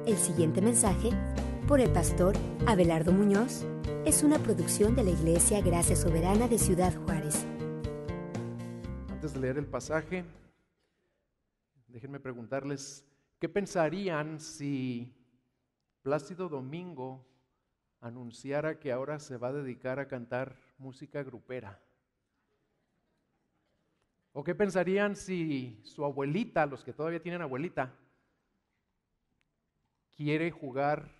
El siguiente mensaje, por el pastor Abelardo Muñoz, es una producción de la Iglesia Gracia Soberana de Ciudad Juárez. Antes de leer el pasaje, déjenme preguntarles, ¿qué pensarían si Plácido Domingo anunciara que ahora se va a dedicar a cantar música grupera? ¿O qué pensarían si su abuelita, los que todavía tienen abuelita, quiere jugar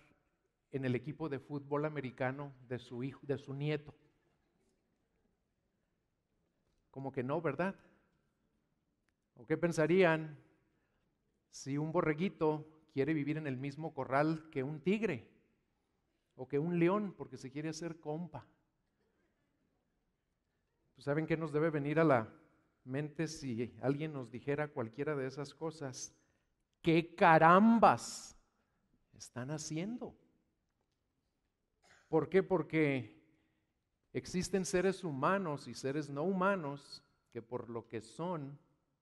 en el equipo de fútbol americano de su hijo, de su nieto? Como que no, ¿verdad? ¿O qué pensarían si un borreguito quiere vivir en el mismo corral que un tigre o que un león porque se quiere hacer compa? Pues, ¿saben qué nos debe venir a la mente si alguien nos dijera cualquiera de esas cosas? ¿Qué carambas están haciendo? ¿Por qué? Porque existen seres humanos y seres no humanos que por lo que son,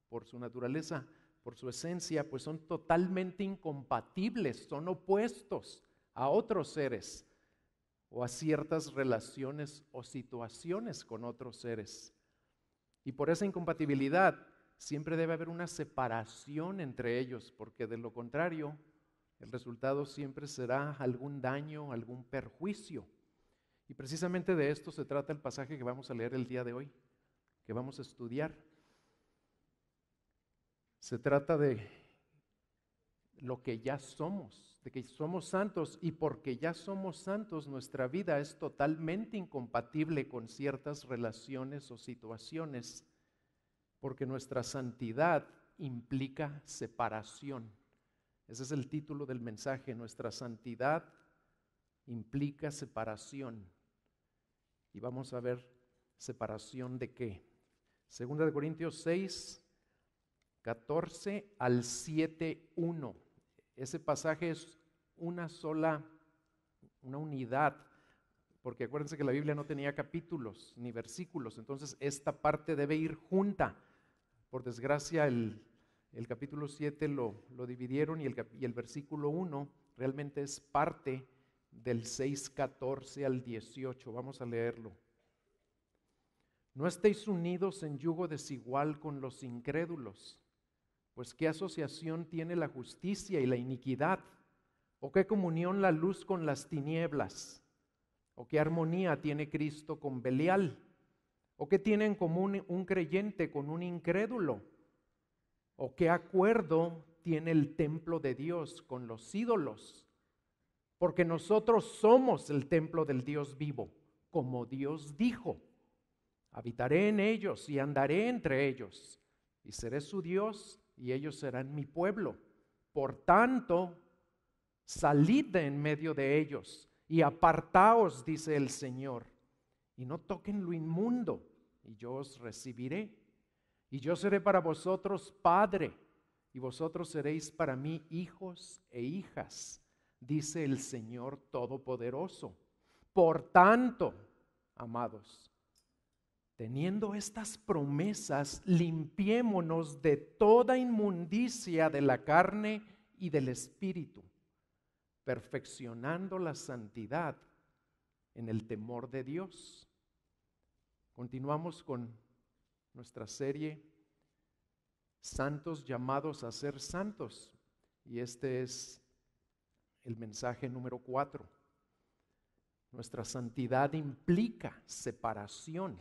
por su naturaleza, por su esencia, pues son totalmente incompatibles, son opuestos a otros seres o a ciertas relaciones o situaciones con otros seres. Y por esa incompatibilidad siempre debe haber una separación entre ellos, porque de lo contrario, el resultado siempre será algún daño, algún perjuicio. Y precisamente de esto se trata el pasaje que vamos a leer el día de hoy, que vamos a estudiar. Se trata de lo que ya somos, de que somos santos, y porque ya somos santos, nuestra vida es totalmente incompatible con ciertas relaciones o situaciones, porque nuestra santidad implica separación. Ese es el título del mensaje, nuestra santidad implica separación. Y vamos a ver separación de qué. Segunda de Corintios 6, 14 al 7:1. Ese pasaje es una unidad, porque acuérdense que la Biblia no tenía capítulos ni versículos, entonces esta parte debe ir junta. Por desgracia el capítulo 7 lo dividieron y el versículo 1 realmente es parte del 6, 14 al 18. Vamos a leerlo. No estéis unidos en yugo desigual con los incrédulos, pues ¿qué asociación tiene la justicia y la iniquidad? ¿O qué comunión la luz con las tinieblas? ¿O qué armonía tiene Cristo con Belial? ¿O qué tiene en común un creyente con un incrédulo? ¿O qué acuerdo tiene el templo de Dios con los ídolos? Porque nosotros somos el templo del Dios vivo, como Dios dijo: habitaré en ellos y andaré entre ellos, y seré su Dios, y ellos serán mi pueblo. Por tanto, salid de en medio de ellos, y apartaos, dice el Señor, y no toquen lo inmundo, y yo os recibiré. Y yo seré para vosotros padre, y vosotros seréis para mí hijos e hijas, dice el Señor Todopoderoso. Por tanto, amados, teniendo estas promesas, limpiémonos de toda inmundicia de la carne y del espíritu, perfeccionando la santidad en el temor de Dios. Continuamos con nuestra serie Santos llamados a ser santos, y este es el mensaje número 4. Nuestra santidad implica separación.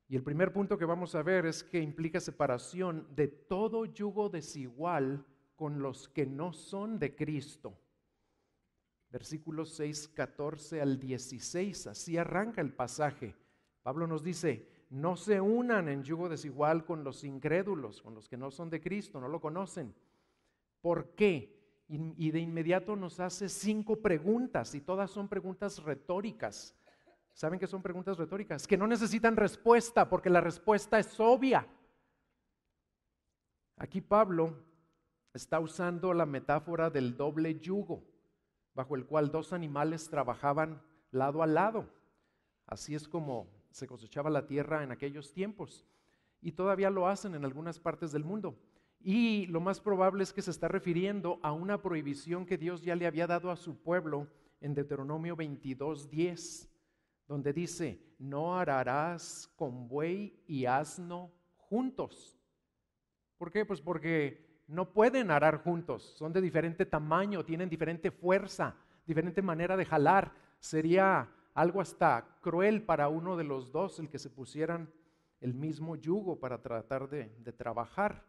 Y el primer punto que vamos a ver es que implica separación de todo yugo desigual con los que no son de Cristo. Versículos 6, 14 al 16, así arranca el pasaje. Pablo nos dice: no se unan en yugo desigual con los incrédulos, con los que no son de Cristo, no lo conocen. ¿Por qué? Y de inmediato nos hace 5 preguntas, y todas son preguntas retóricas. ¿Saben qué son preguntas retóricas? Que no necesitan respuesta, porque la respuesta es obvia. Aquí Pablo está usando la metáfora del doble yugo, bajo el cual 2 animales trabajaban lado a lado. Así es como se cosechaba la tierra en aquellos tiempos, y todavía lo hacen en algunas partes del mundo. Y lo más probable es que se está refiriendo a una prohibición que Dios ya le había dado a su pueblo en Deuteronomio 22:10, donde dice, no ararás con buey y asno juntos. ¿Por qué? Pues porque no pueden arar juntos, son de diferente tamaño, tienen diferente fuerza, diferente manera de jalar. Sería algo hasta cruel para uno de los dos el que se pusieran el mismo yugo para tratar de trabajar.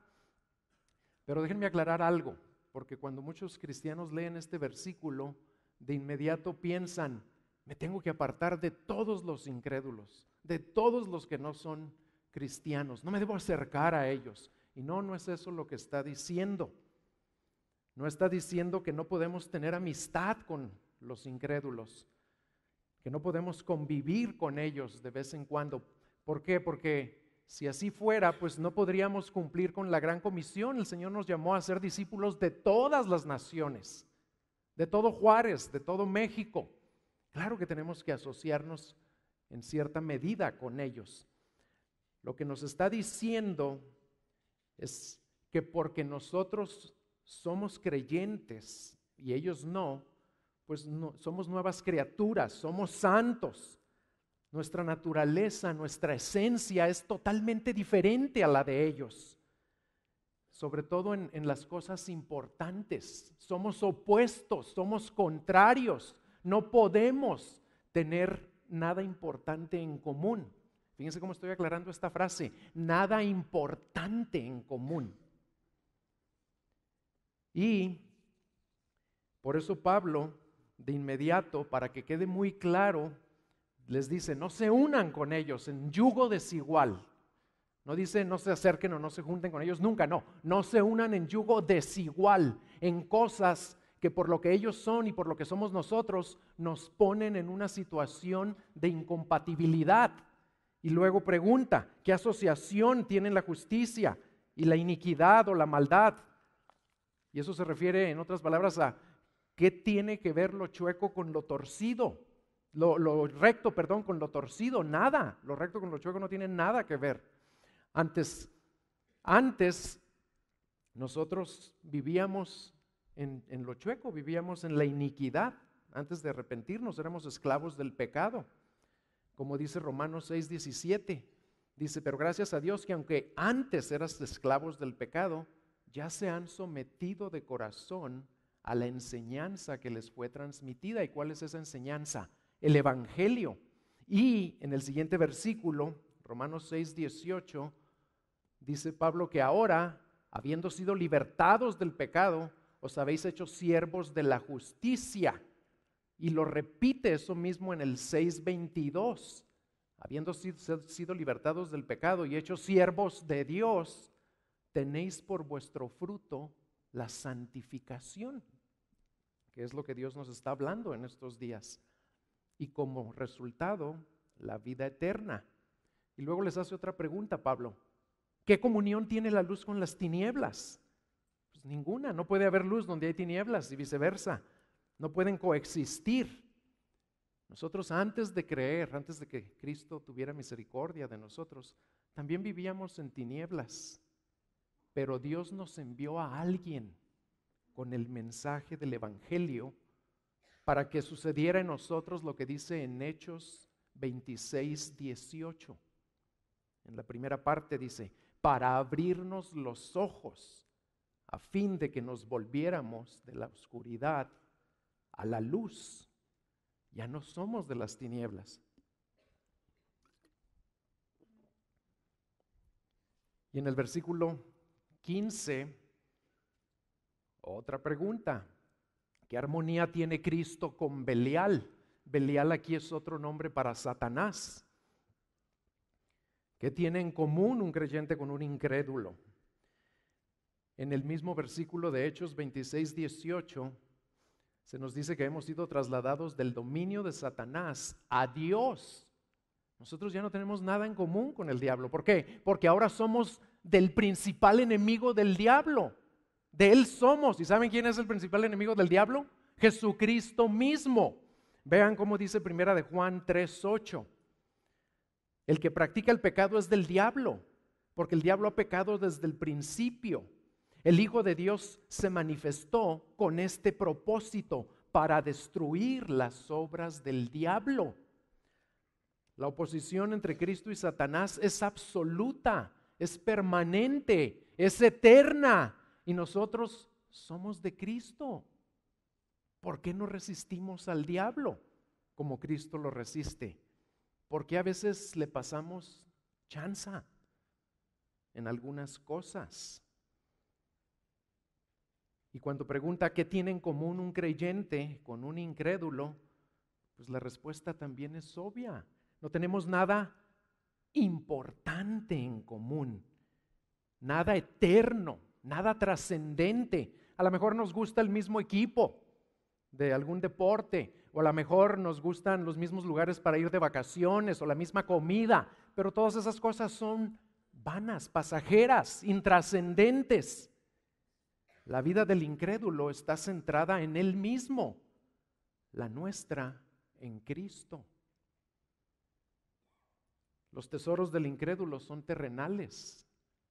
Pero déjenme aclarar algo, porque cuando muchos cristianos leen este versículo, de inmediato piensan, me tengo que apartar de todos los incrédulos, de todos los que no son cristianos, no me debo acercar a ellos. Y no es eso lo que está diciendo. No está diciendo que no podemos tener amistad con los incrédulos, que no podemos convivir con ellos de vez en cuando. ¿Por qué? Porque si así fuera, pues no podríamos cumplir con la gran comisión. El Señor nos llamó a ser discípulos de todas las naciones, de todo Juárez, de todo México. Claro que tenemos que asociarnos en cierta medida con ellos. Lo que nos está diciendo es que porque nosotros somos creyentes y ellos no, pues no, somos nuevas criaturas, somos santos. Nuestra naturaleza, nuestra esencia es totalmente diferente a la de ellos. Sobre todo en las cosas importantes. Somos opuestos, somos contrarios. No podemos tener nada importante en común. Fíjense cómo estoy aclarando esta frase, nada importante en común. Y por eso Pablo, de inmediato, para que quede muy claro, les dice, no se unan con ellos en yugo desigual. No dice no se acerquen o no se junten con ellos, nunca, no se unan en yugo desigual, en cosas que por lo que ellos son y por lo que somos nosotros, nos ponen en una situación de incompatibilidad. Y luego pregunta, ¿qué asociación tienen la justicia y la iniquidad o la maldad? Y eso se refiere, en otras palabras, a ¿qué tiene que ver lo chueco con lo torcido? Lo recto, perdón, con lo torcido, nada. Lo recto con lo chueco no tiene nada que ver. Antes nosotros vivíamos en lo chueco, vivíamos en la iniquidad. Antes de arrepentirnos éramos esclavos del pecado. Como dice Romanos 6:17, dice, pero gracias a Dios que aunque antes eras esclavos del pecado, ya se han sometido de corazón a la enseñanza que les fue transmitida. ¿Y cuál es esa enseñanza? El Evangelio. Y en el siguiente versículo, Romanos 6:18, dice Pablo que ahora, habiendo sido libertados del pecado, os habéis hecho siervos de la justicia. Y lo repite eso mismo en el 6:22. Habiendo sido libertados del pecado y hechos siervos de Dios, tenéis por vuestro fruto la santificación, que es lo que Dios nos está hablando en estos días. Y como resultado, la vida eterna. Y luego les hace otra pregunta, Pablo. ¿Qué comunión tiene la luz con las tinieblas? Pues ninguna, no puede haber luz donde hay tinieblas y viceversa. No pueden coexistir. Nosotros antes de creer, antes de que Cristo tuviera misericordia de nosotros, también vivíamos en tinieblas. Pero Dios nos envió a alguien con el mensaje del Evangelio para que sucediera en nosotros lo que dice en Hechos 26:18. En la primera parte dice, para abrirnos los ojos a fin de que nos volviéramos de la oscuridad a la luz. Ya no somos de las tinieblas. Y en el versículo 15, otra pregunta. ¿Qué armonía tiene Cristo con Belial? Belial aquí es otro nombre para Satanás. ¿Qué tiene en común un creyente con un incrédulo? En el mismo versículo de Hechos 26:18 se nos dice que hemos sido trasladados del dominio de Satanás a Dios. Nosotros ya no tenemos nada en común con el diablo. ¿Por qué? Porque ahora somos del principal enemigo del diablo. De él somos. ¿Y saben quién es el principal enemigo del diablo? Jesucristo mismo. Vean cómo dice Primera de Juan 3:8. El que practica el pecado es del diablo, porque el diablo ha pecado desde el principio. El Hijo de Dios se manifestó con este propósito, para destruir las obras del diablo. La oposición entre Cristo y Satanás es absoluta, es permanente, es eterna, y nosotros somos de Cristo. ¿Por qué no resistimos al diablo como Cristo lo resiste? ¿Por qué a veces le pasamos chanza en algunas cosas? Y cuando pregunta qué tiene en común un creyente con un incrédulo, pues la respuesta también es obvia. No tenemos nada importante en común, nada eterno, nada trascendente. A lo mejor nos gusta el mismo equipo de algún deporte, o a lo mejor nos gustan los mismos lugares para ir de vacaciones, o la misma comida, pero todas esas cosas son vanas, pasajeras, intrascendentes. La vida del incrédulo está centrada en él mismo, la nuestra en Cristo. Los tesoros del incrédulo son terrenales,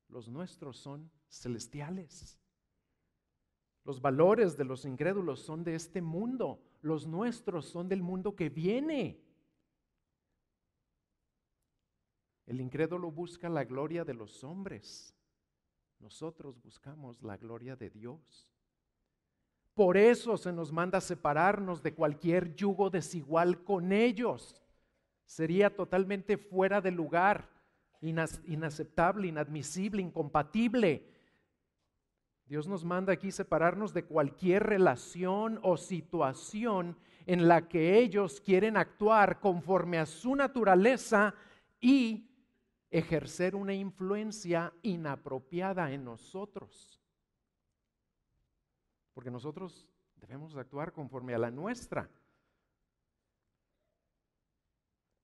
los nuestros son celestiales. Los valores de los incrédulos son de este mundo, los nuestros son del mundo que viene. El incrédulo busca la gloria de los hombres, nosotros buscamos la gloria de Dios. Por eso se nos manda separarnos de cualquier yugo desigual con ellos. Sería totalmente fuera de lugar, inaceptable, inadmisible, incompatible. Dios nos manda aquí separarnos de cualquier relación o situación en la que ellos quieren actuar conforme a su naturaleza y ejercer una influencia inapropiada en nosotros. Porque nosotros debemos actuar conforme a la nuestra.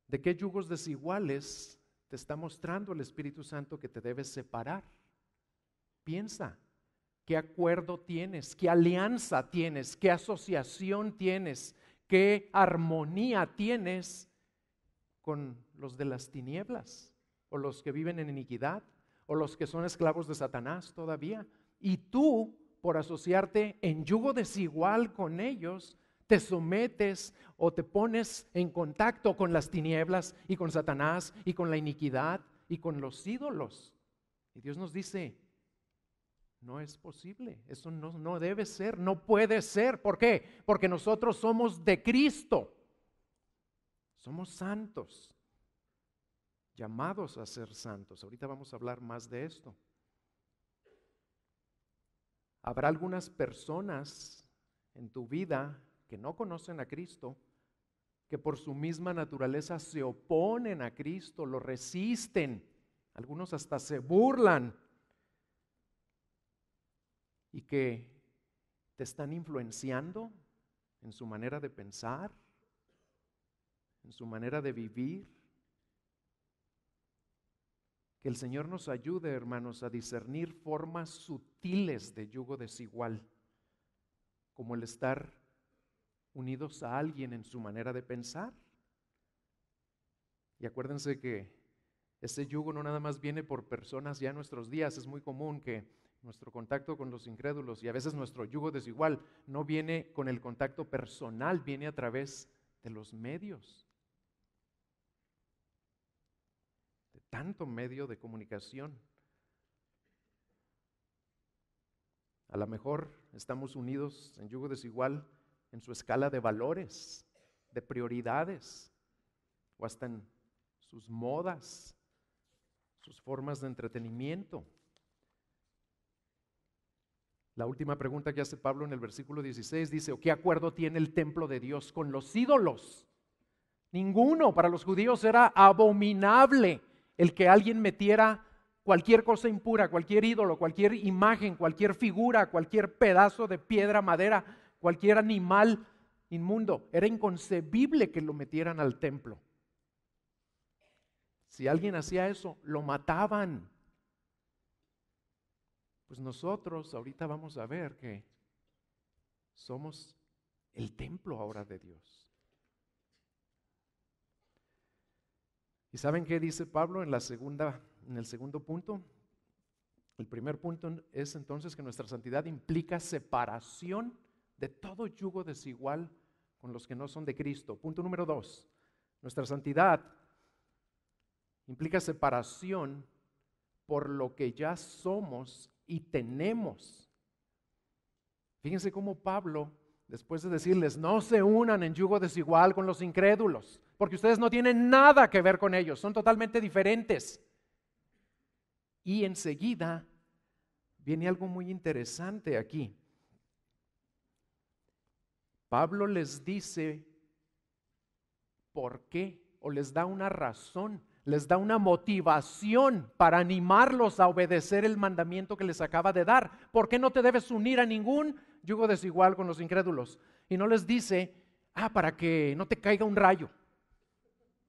¿De qué yugos desiguales te está mostrando el Espíritu Santo que te debes separar? Piensa, ¿qué acuerdo tienes? ¿Qué alianza tienes? ¿Qué asociación tienes? ¿Qué armonía tienes con los de las tinieblas? ¿O los que viven en iniquidad? ¿O los que son esclavos de Satanás todavía? Y tú, por asociarte en yugo desigual con ellos, te sometes o te pones en contacto con las tinieblas y con Satanás y con la iniquidad y con los ídolos. Y Dios nos dice, no es posible, eso no debe ser, no puede ser. ¿Por qué? Porque nosotros somos de Cristo, somos santos, llamados a ser santos. Ahorita vamos a hablar más de esto. Habrá algunas personas en tu vida que no conocen a Cristo, que por su misma naturaleza se oponen a Cristo, lo resisten, algunos hasta se burlan y que te están influenciando en su manera de pensar, en su manera de vivir. Que el Señor nos ayude, hermanos, a discernir formas sutiles de yugo desigual, como el estar unidos a alguien en su manera de pensar. Y acuérdense que ese yugo no nada más viene por personas ya en nuestros días. Es muy común que nuestro contacto con los incrédulos y a veces nuestro yugo desigual no viene con el contacto personal, viene a través de los medios, de tanto medio de comunicación. A lo mejor estamos unidos en yugo desigual en su escala de valores, de prioridades, o hasta en sus modas, sus formas de entretenimiento. La última pregunta que hace Pablo en el versículo 16 dice, ¿qué acuerdo tiene el templo de Dios con los ídolos? Ninguno. Para los judíos era abominable el que alguien metiera cualquier cosa impura, cualquier ídolo, cualquier imagen, cualquier figura, cualquier pedazo de piedra, madera, cualquier animal inmundo. Era inconcebible que lo metieran al templo. Si alguien hacía eso, lo mataban. Pues nosotros ahorita vamos a ver que somos el templo ahora de Dios. ¿Y saben qué dice Pablo en el segundo punto? El primer punto es entonces que nuestra santidad implica separación de todo yugo desigual con los que no son de Cristo. Punto número 2, nuestra santidad implica separación por lo que ya somos y tenemos. Fíjense cómo Pablo, después de decirles, no se unan en yugo desigual con los incrédulos, porque ustedes no tienen nada que ver con ellos, son totalmente diferentes. Y enseguida viene algo muy interesante aquí. Pablo les dice por qué, o les da una razón, les da una motivación para animarlos a obedecer el mandamiento que les acaba de dar. ¿Por qué no te debes unir a ningún yugo desigual con los incrédulos? Y no les dice, para que no te caiga un rayo,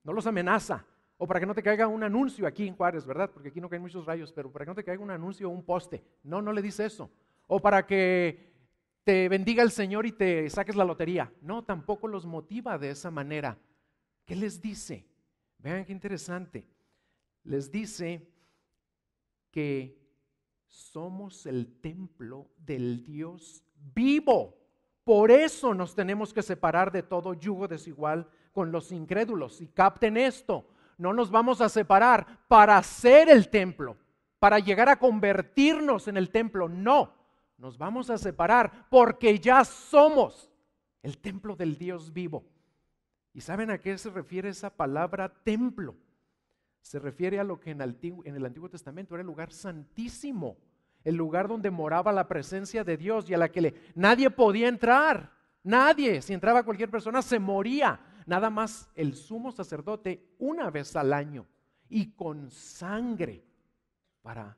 no los amenaza. O para que no te caiga un anuncio aquí en Juárez, ¿verdad? Porque aquí no caen muchos rayos, pero para que no te caiga un anuncio o un poste. No le dice eso. O para que te bendiga el Señor y te saques la lotería. No, tampoco los motiva de esa manera. ¿Qué les dice? Vean qué interesante. Les dice que somos el templo del Dios vivo. Por eso nos tenemos que separar de todo yugo desigual con los incrédulos. Y capten esto. No nos vamos a separar para ser el templo, para llegar a convertirnos en el templo. No, nos vamos a separar porque ya somos el templo del Dios vivo. ¿Y saben a qué se refiere esa palabra templo? Se refiere a lo que en el Antiguo Testamento era el lugar santísimo, el lugar donde moraba la presencia de Dios y a la que nadie podía entrar. Nadie, si entraba cualquier persona, se moría. Nada más el sumo sacerdote una vez al año y con sangre para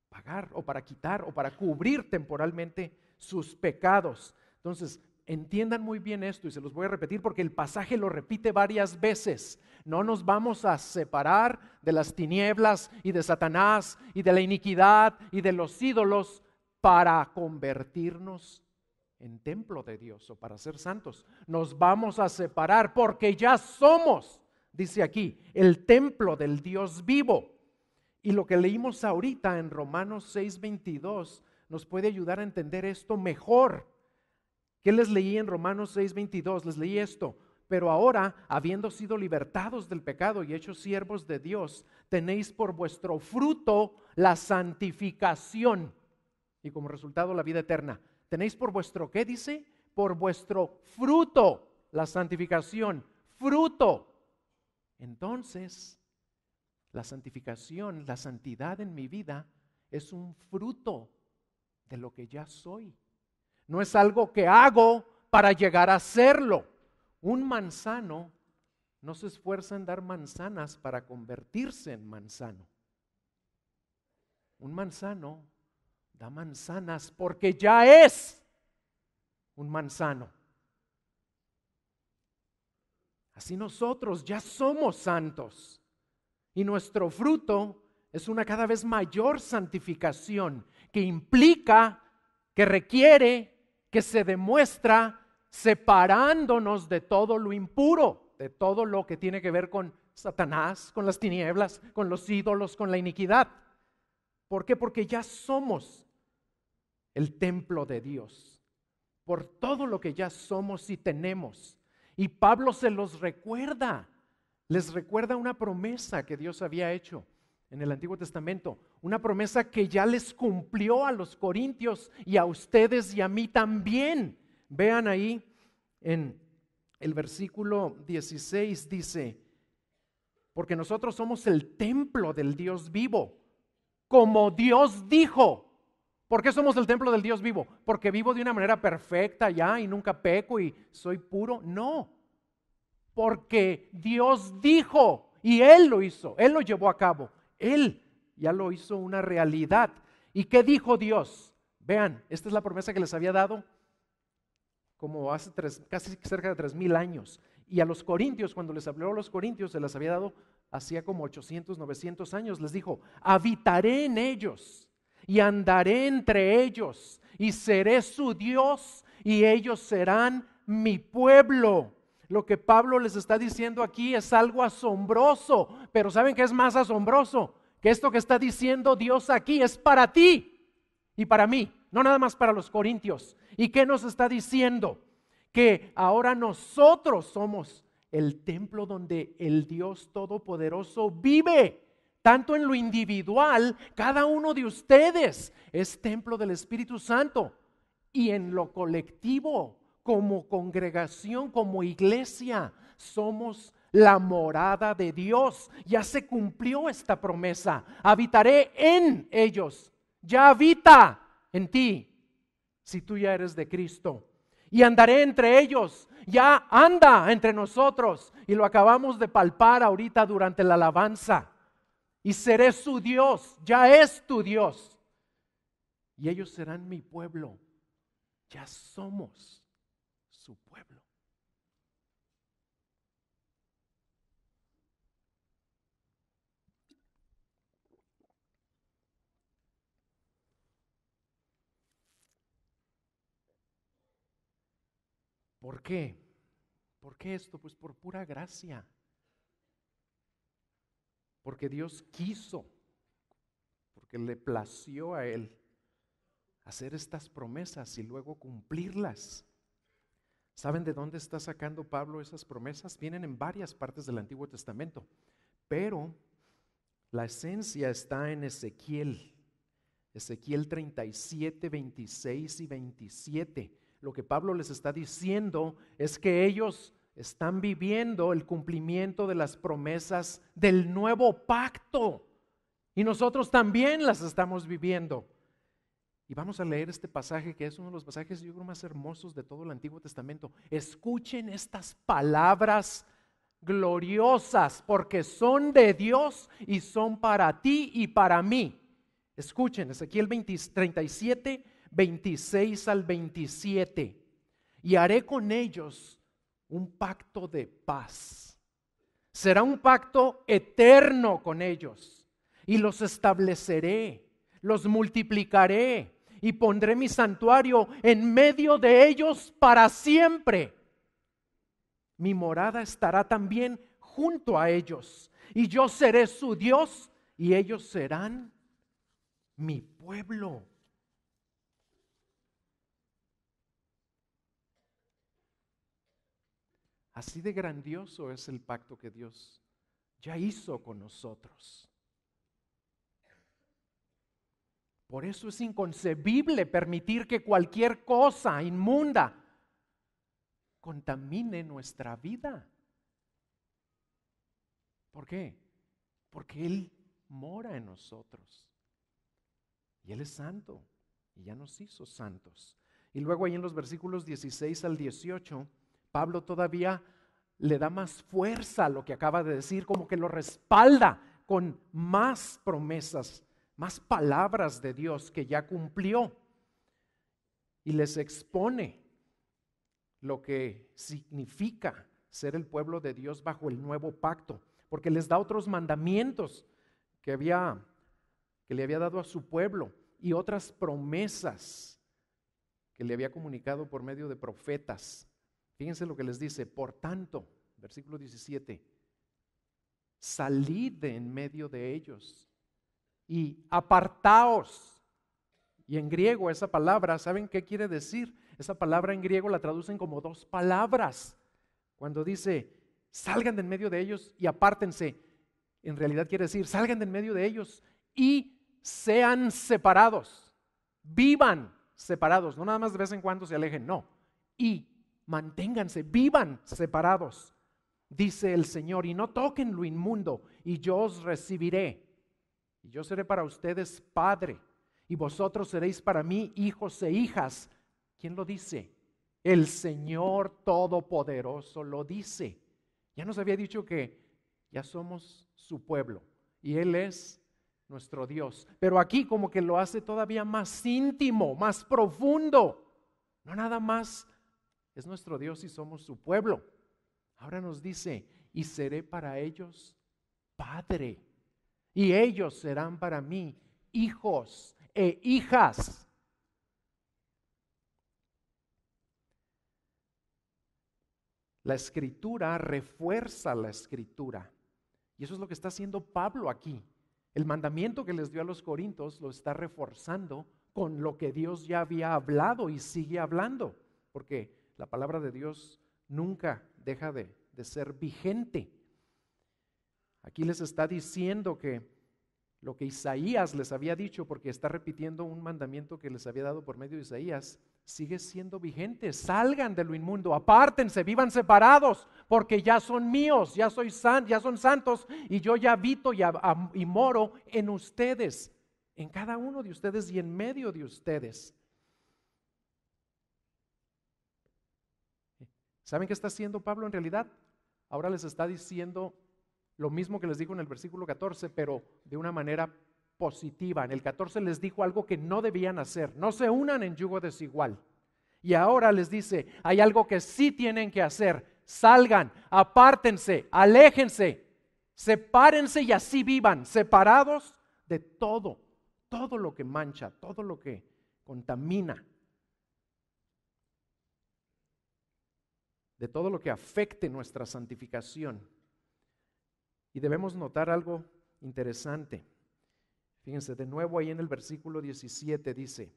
pagar o para quitar o para cubrir temporalmente sus pecados. Entonces, entiendan muy bien esto y se los voy a repetir porque el pasaje lo repite varias veces. No nos vamos a separar de las tinieblas y de Satanás y de la iniquidad y de los ídolos para convertirnos en templo de Dios o para ser santos. Nos vamos a separar porque ya somos, dice aquí, el templo del Dios vivo. Y lo que leímos ahorita en Romanos 6:22 nos puede ayudar a entender esto mejor. ¿Qué les leí en Romanos 6:22? Les leí esto. Pero ahora, habiendo sido libertados del pecado y hechos siervos de Dios, tenéis por vuestro fruto la santificación y como resultado la vida eterna. Tenéis por vuestro, ¿qué dice? Por vuestro fruto, la santificación, fruto. Entonces, la santificación, la santidad en mi vida es un fruto de lo que ya soy. No es algo que hago para llegar a serlo. Un manzano no se esfuerza en dar manzanas para convertirse en manzano. Un manzano da manzanas porque ya es un manzano. Así nosotros ya somos santos y nuestro fruto es una cada vez mayor santificación que implica, que requiere, que se demuestra separándonos de todo lo impuro, de todo lo que tiene que ver con Satanás, con las tinieblas, con los ídolos, con la iniquidad. ¿Por qué? Porque ya somos el templo de Dios, por todo lo que ya somos y tenemos. Y Pablo se los recuerda, les recuerda una promesa que Dios había hecho en el Antiguo Testamento, una promesa que ya les cumplió a los corintios y a ustedes y a mí también. Vean ahí en el versículo 16 dice, porque nosotros somos el templo del Dios vivo, como Dios dijo. ¿Por qué somos el templo del Dios vivo? ¿Porque vivo de una manera perfecta ya y nunca peco y soy puro? No, porque Dios dijo y Él lo hizo, Él lo llevó a cabo, Él ya lo hizo una realidad. ¿Y qué dijo Dios? Vean, esta es la promesa que les había dado como hace casi cerca de 3,000 años. Y a los corintios, cuando les habló a los corintios, se las había dado hacía como 800, 900 años. Les dijo, habitaré en ellos y andaré entre ellos y seré su Dios y ellos serán mi pueblo. Lo que Pablo les está diciendo aquí es algo asombroso, pero ¿saben qué es más asombroso? que esto que está diciendo Dios aquí es para ti y para mí, no nada más para los corintios. ¿Y qué nos está diciendo? Que ahora nosotros somos el templo donde el Dios Todopoderoso vive. Tanto en lo individual, cada uno de ustedes es templo del Espíritu Santo. Y en lo colectivo, como congregación, como iglesia, somos la morada de Dios. Ya se cumplió esta promesa. Habitaré en ellos. Ya habita en ti, si tú ya eres de Cristo. Y andaré entre ellos. Ya anda entre nosotros. Y lo acabamos de palpar ahorita durante la alabanza. Y seré su Dios. Ya es tu Dios. Y ellos serán mi pueblo. Ya somos su pueblo. ¿Por qué? ¿Por qué esto? Pues por pura gracia. Porque Dios quiso, porque le plació a Él hacer estas promesas y luego cumplirlas. ¿Saben de dónde está sacando Pablo esas promesas? Vienen en varias partes del Antiguo Testamento, pero la esencia está en Ezequiel 37, 26 y 27. Lo que Pablo les está diciendo es que ellos están viviendo el cumplimiento de las promesas del nuevo pacto y nosotros también las estamos viviendo. Y vamos a leer este pasaje que es uno de los pasajes yo creo más hermosos de todo el Antiguo Testamento. Escuchen estas palabras gloriosas porque son de Dios y son para ti y para mí. Escuchen, Ezequiel 37, 26 al 27. Y haré con ellos un pacto de paz. Será un pacto eterno con ellos. Y los estableceré, los multiplicaré y pondré mi santuario en medio de ellos para siempre. Mi morada estará también junto a ellos. Y yo seré su Dios y ellos serán mi pueblo. Así de grandioso es el pacto que Dios ya hizo con nosotros. Por eso es inconcebible permitir que cualquier cosa inmunda contamine nuestra vida. ¿Por qué? Porque Él mora en nosotros. Y Él es santo y ya nos hizo santos. Y luego ahí en los versículos 16 al 18, Pablo todavía le da más fuerza a lo que acaba de decir, como que lo respalda con más promesas, más palabras de Dios que ya cumplió. Y les expone lo que significa ser el pueblo de Dios bajo el nuevo pacto, porque les da otros mandamientos que le había dado a su pueblo y otras promesas que le había comunicado por medio de profetas. Fíjense lo que les dice: por tanto, versículo 17, salid de en medio de ellos y apartaos. Y en griego esa palabra, ¿saben qué quiere decir? Esa palabra en griego la traducen como dos palabras. Cuando dice salgan de en medio de ellos y apártense, en realidad quiere decir salgan de en medio de ellos y sean separados, vivan separados, no nada más de vez en cuando se alejen, no, y manténganse, vivan separados, dice el Señor, y no toquen lo inmundo, y yo os recibiré, y yo seré para ustedes padre, y vosotros seréis para mí hijos e hijas. ¿Quién lo dice? El Señor Todopoderoso lo dice. Ya nos había dicho que ya somos su pueblo y Él es nuestro Dios. Pero aquí como que lo hace todavía más íntimo, más profundo. No nada más es nuestro Dios y somos su pueblo. Ahora nos dice, y seré para ellos padre, y ellos serán para mí hijos e hijas. La Escritura refuerza la Escritura. Y eso es lo que está haciendo Pablo aquí. El mandamiento que les dio a los corintios lo está reforzando con lo que Dios ya había hablado y sigue hablando, porque la palabra de Dios nunca deja de ser vigente. Aquí les está diciendo que lo que Isaías les había dicho, porque está repitiendo un mandamiento que les había dado por medio de Isaías, sigue siendo vigente. Salgan de lo inmundo, apártense, vivan separados, porque ya son míos, ya son santos, y yo ya habito y moro en ustedes, en cada uno de ustedes y en medio de ustedes. ¿Saben qué está haciendo Pablo en realidad? Ahora les está diciendo lo mismo que les dijo en el versículo 14, pero de una manera positiva. En el 14 les dijo algo que no debían hacer: no se unan en yugo desigual. Y ahora les dice, hay algo que sí tienen que hacer: salgan, apártense, aléjense, sepárense y así vivan, separados de todo lo que mancha, todo lo que contamina, de todo lo que afecte nuestra santificación. Y debemos notar algo interesante. Fíjense, de nuevo ahí en el versículo 17 dice,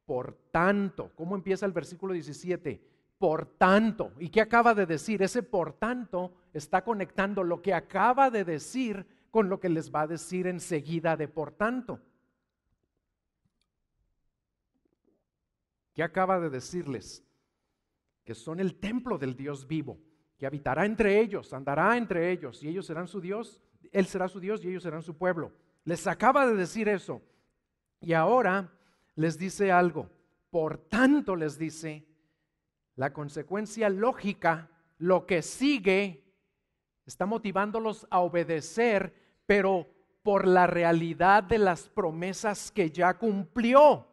por tanto. ¿Cómo empieza el versículo 17? Por tanto. ¿Y qué acaba de decir? Ese por tanto está conectando lo que acaba de decir con lo que les va a decir enseguida de por tanto. ¿Qué acaba de decirles? Que son el templo del Dios vivo, que habitará entre ellos, andará entre ellos, y ellos serán su Dios, Él será su Dios y ellos serán su pueblo. Les acaba de decir eso, y ahora les dice algo. Por tanto, les dice, la consecuencia lógica, lo que sigue, está motivándolos a obedecer, pero por la realidad de las promesas que ya cumplió.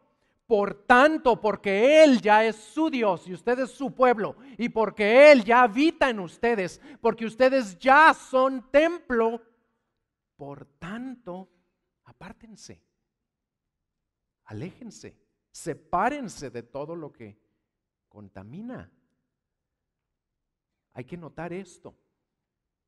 Por tanto, porque Él ya es su Dios y usted es su pueblo, y porque Él ya habita en ustedes, porque ustedes ya son templo, por tanto, apártense, aléjense, sepárense de todo lo que contamina. Hay que notar esto.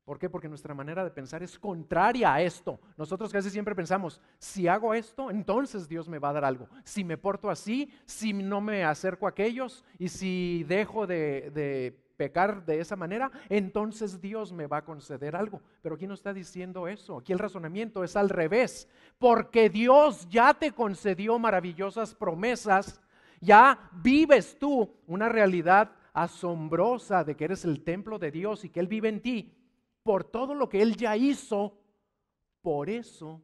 ¿Por qué? Porque nuestra manera de pensar es contraria a esto. Nosotros casi siempre pensamos, si hago esto, entonces Dios me va a dar algo. Si me porto así, si no me acerco a aquellos, y si dejo de pecar de esa manera, entonces Dios me va a conceder algo. Pero aquí no está diciendo eso. Aquí el razonamiento es al revés. Porque Dios ya te concedió maravillosas promesas, ya vives tú una realidad asombrosa de que eres el templo de Dios y que Él vive en ti. Por todo lo que Él ya hizo, por eso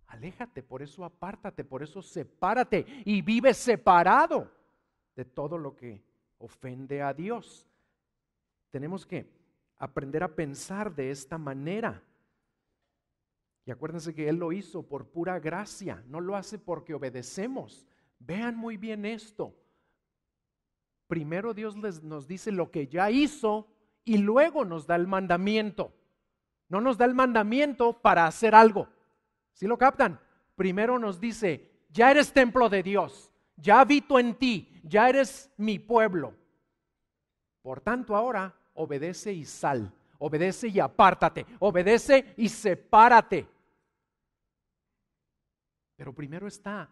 aléjate, por eso apártate, por eso sepárate y vive separado de todo lo que ofende a Dios. Tenemos que aprender a pensar de esta manera. Y acuérdense que Él lo hizo por pura gracia, no lo hace porque obedecemos. Vean muy bien esto. Primero Dios nos dice lo que ya hizo, y luego nos da el mandamiento. No nos da el mandamiento para hacer algo. ¿Sí lo captan? Primero nos dice, ya eres templo de Dios, ya habito en ti, ya eres mi pueblo. Por tanto, ahora obedece y sal, obedece y apártate, obedece y sepárate. Pero primero está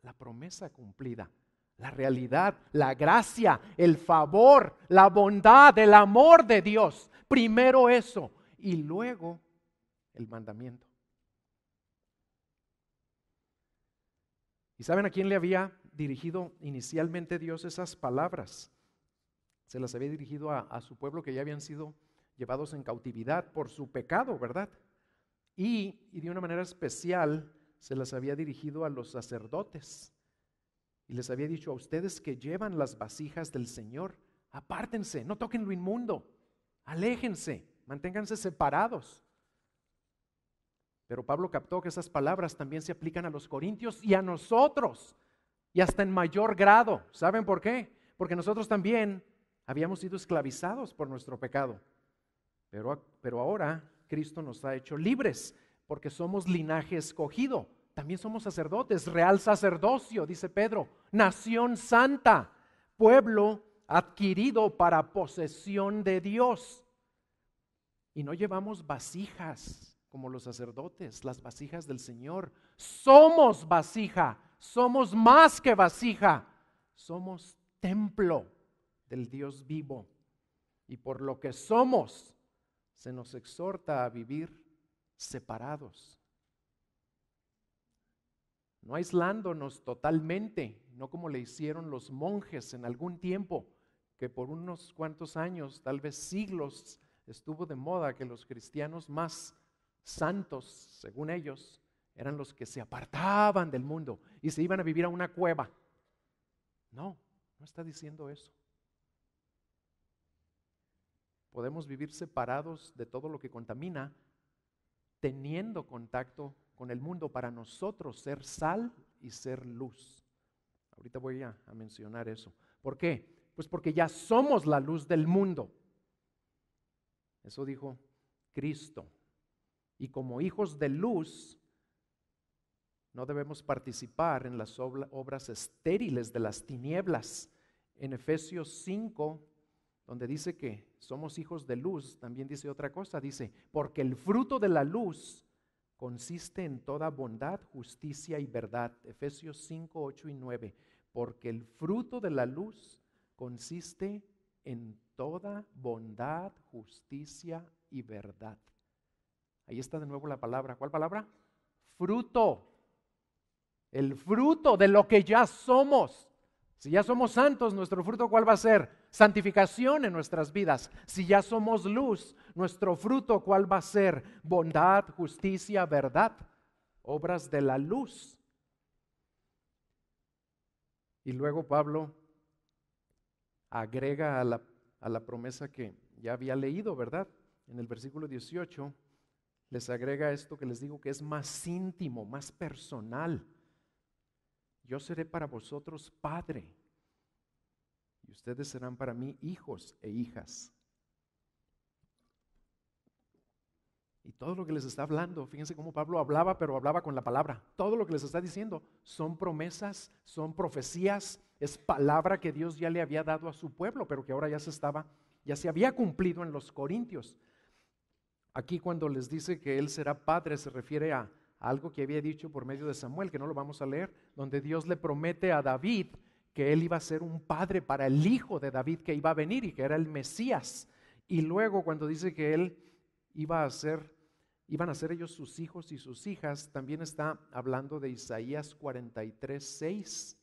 la promesa cumplida. La realidad, la gracia, el favor, la bondad, el amor de Dios. Primero eso y luego el mandamiento. ¿Y saben a quién le había dirigido inicialmente Dios esas palabras? Se las había dirigido a su pueblo que ya habían sido llevados en cautividad por su pecado, ¿verdad? Y de una manera especial se las había dirigido a los sacerdotes. Y les había dicho, a ustedes que llevan las vasijas del Señor, apártense, no toquen lo inmundo, aléjense, manténganse separados. Pero Pablo captó que esas palabras también se aplican a los corintios y a nosotros, y hasta en mayor grado. ¿Saben por qué? Porque nosotros también habíamos sido esclavizados por nuestro pecado. Pero ahora Cristo nos ha hecho libres, porque somos linaje escogido. También somos sacerdotes, real sacerdocio, dice Pedro, nación santa, pueblo adquirido para posesión de Dios. Y no llevamos vasijas como los sacerdotes, las vasijas del Señor. Somos vasija, somos más que vasija, somos templo del Dios vivo. Y por lo que somos, se nos exhorta a vivir separados, no aislándonos totalmente, no como le hicieron los monjes en algún tiempo, que por unos cuantos años, tal vez siglos, estuvo de moda que los cristianos más santos, según ellos, eran los que se apartaban del mundo y se iban a vivir a una cueva. No, no está diciendo eso. Podemos vivir separados de todo lo que contamina, teniendo contacto con el mundo para nosotros ser sal y ser luz. Ahorita voy a mencionar eso. ¿Por qué? Pues porque ya somos la luz del mundo. Eso dijo Cristo. Y como hijos de luz, no debemos participar en las obras estériles de las tinieblas. En Efesios 5, donde dice que somos hijos de luz, también dice otra cosa, dice, porque el fruto de la luz consiste en toda bondad, justicia y verdad. Efesios 5, 8 y 9, porque el fruto de la luz consiste en toda bondad, justicia y verdad. Ahí está de nuevo la palabra. ¿Cuál palabra? Fruto. El fruto de lo que ya somos. Si ya somos santos, nuestro fruto ¿cuál va a ser? Santificación en nuestras vidas. Si ya somos luz, nuestro fruto ¿cuál va a ser? Bondad, justicia, verdad. Obras de la luz. Y luego Pablo agrega a la promesa que ya había leído, ¿verdad? En el versículo 18 les agrega esto que les digo que es más íntimo, más personal. Yo seré para vosotros padre y ustedes serán para mí hijos e hijas. Y todo lo que les está hablando, fíjense cómo Pablo hablaba, pero hablaba con la palabra. Todo lo que les está diciendo son promesas, son profecías, es palabra que Dios ya le había dado a su pueblo, pero que ahora ya se había cumplido en los Corintios. Aquí cuando les dice que Él será padre, se refiere a algo que había dicho por medio de Samuel, que no lo vamos a leer, donde Dios le promete a David que Él iba a ser un padre para el hijo de David que iba a venir y que era el Mesías. Y luego cuando dice que Él iban a ser ellos sus hijos y sus hijas, también está hablando de Isaías 43:6,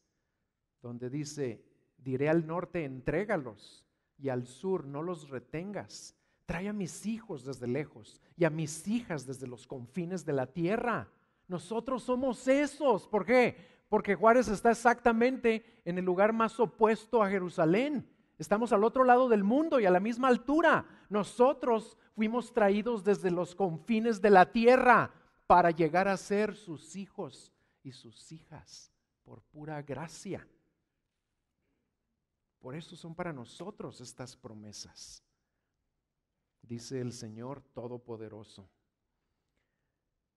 donde dice, diré al norte, entrégalos, y al sur, no los retengas. Trae a mis hijos desde lejos y a mis hijas desde los confines de la tierra. Nosotros somos esos. ¿Por qué? Porque Juárez está exactamente en el lugar más opuesto a Jerusalén. Estamos al otro lado del mundo y a la misma altura. Nosotros fuimos traídos desde los confines de la tierra para llegar a ser sus hijos y sus hijas por pura gracia. Por eso son para nosotros estas promesas. Dice el Señor Todopoderoso.